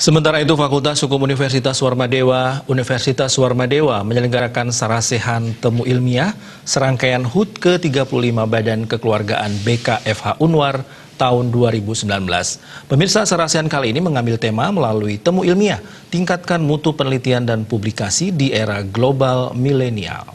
Sementara itu, Fakultas Hukum Universitas Warmadewa menyelenggarakan sarasehan temu ilmiah serangkaian HUT ke-35 Badan Kekeluargaan BKFH Unwar tahun 2019. Pemirsa, sarasehan kali ini mengambil tema melalui temu ilmiah, tingkatkan mutu penelitian dan publikasi di era global milenial.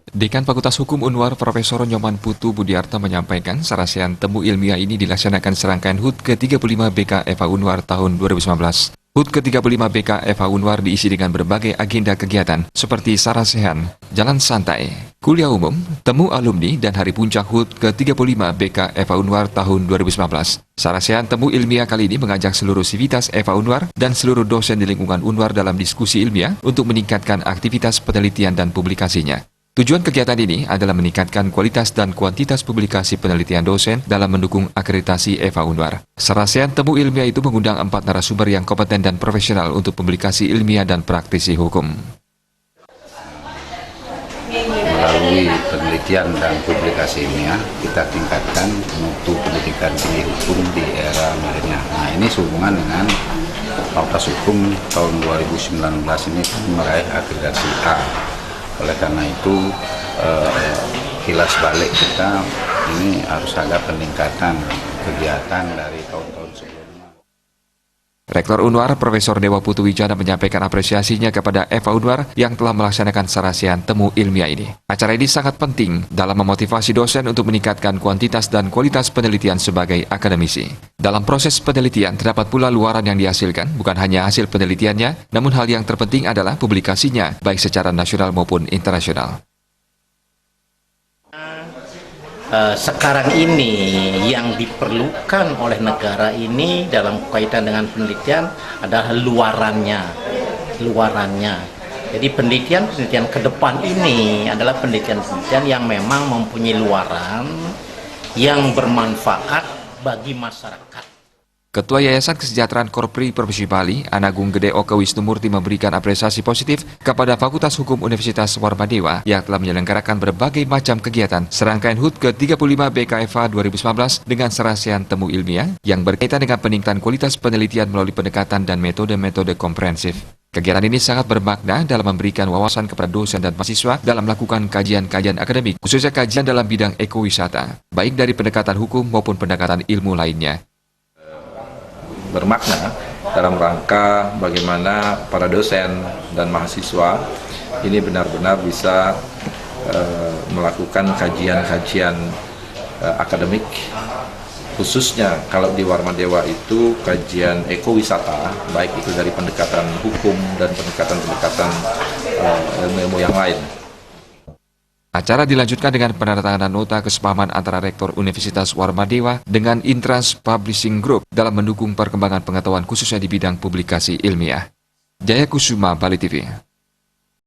Dekan Fakultas Hukum Unwar Profesor Nyoman Putu Budiarto menyampaikan sarasehan temu ilmiah ini dilaksanakan serangkaian HUT ke-35 BKFH Unwar tahun 2019. HUT ke-35 BKFH Unwar diisi dengan berbagai agenda kegiatan seperti sarasehan, jalan santai, kuliah umum, temu alumni, dan hari puncak HUT ke-35 BKFH Unwar tahun 2019. Sarasehan temu ilmiah kali ini mengajak seluruh sivitas FH Unwar dan seluruh dosen di lingkungan Unwar dalam diskusi ilmiah untuk meningkatkan aktivitas penelitian dan publikasinya. Tujuan kegiatan ini adalah meningkatkan kualitas dan kuantitas publikasi penelitian dosen dalam mendukung akreditasi FH Unwar. Sarasehan temu ilmiah itu mengundang 4 narasumber yang kompeten dan profesional untuk publikasi ilmiah dan praktisi hukum. Melalui penelitian dan publikasi ilmiah, kita tingkatkan mutu pendidikan tinggi hukum di era milenial. Nah, ini sehubungan dengan Fakultas Hukum tahun 2019 ini meraih akreditasi A. Oleh karena itu, kilas balik kita ini harus ada peningkatan kegiatan dari tahun-tahun sebelumnya. Rektor Unwar, Profesor Dewa Putu Wijana menyampaikan apresiasinya kepada FH Unwar yang telah melaksanakan sarasehan temu ilmiah ini. Acara ini sangat penting dalam memotivasi dosen untuk meningkatkan kuantitas dan kualitas penelitian sebagai akademisi. Dalam proses penelitian terdapat pula luaran yang dihasilkan, bukan hanya hasil penelitiannya, namun hal yang terpenting adalah publikasinya, baik secara nasional maupun internasional. Sekarang ini yang diperlukan oleh negara ini dalam kaitan dengan penelitian adalah luarannya. Jadi penelitian ke depan ini adalah penelitian yang memang mempunyai luaran yang bermanfaat bagi masyarakat. Ketua Yayasan Kesejahteraan Korpri Provinsi Bali, Anagung Gede Oka Wisnumurti memberikan apresiasi positif kepada Fakultas Hukum Universitas Warmadewa yang telah menyelenggarakan berbagai macam kegiatan serangkaian HUT ke-35 BKFH 2019 dengan sarasehan temu ilmiah yang berkaitan dengan peningkatan kualitas penelitian melalui pendekatan dan metode-metode komprehensif. Kegiatan ini sangat bermakna dalam memberikan wawasan kepada dosen dan mahasiswa dalam melakukan kajian-kajian akademik, khususnya kajian dalam bidang ekowisata, baik dari pendekatan hukum maupun pendekatan ilmu lainnya. Bermakna dalam rangka bagaimana para dosen dan mahasiswa ini benar-benar bisa melakukan kajian-kajian akademik, khususnya kalau di Warmadewa itu kajian ekowisata, baik itu dari pendekatan hukum dan pendekatan-pendekatan ilmu-ilmu yang lain. Acara dilanjutkan dengan penandatanganan nota kesepahaman antara Rektor Universitas Warmadewa dengan Intrans Publishing Group dalam mendukung perkembangan pengetahuan khususnya di bidang publikasi ilmiah. Jaya Kusuma, Bali TV.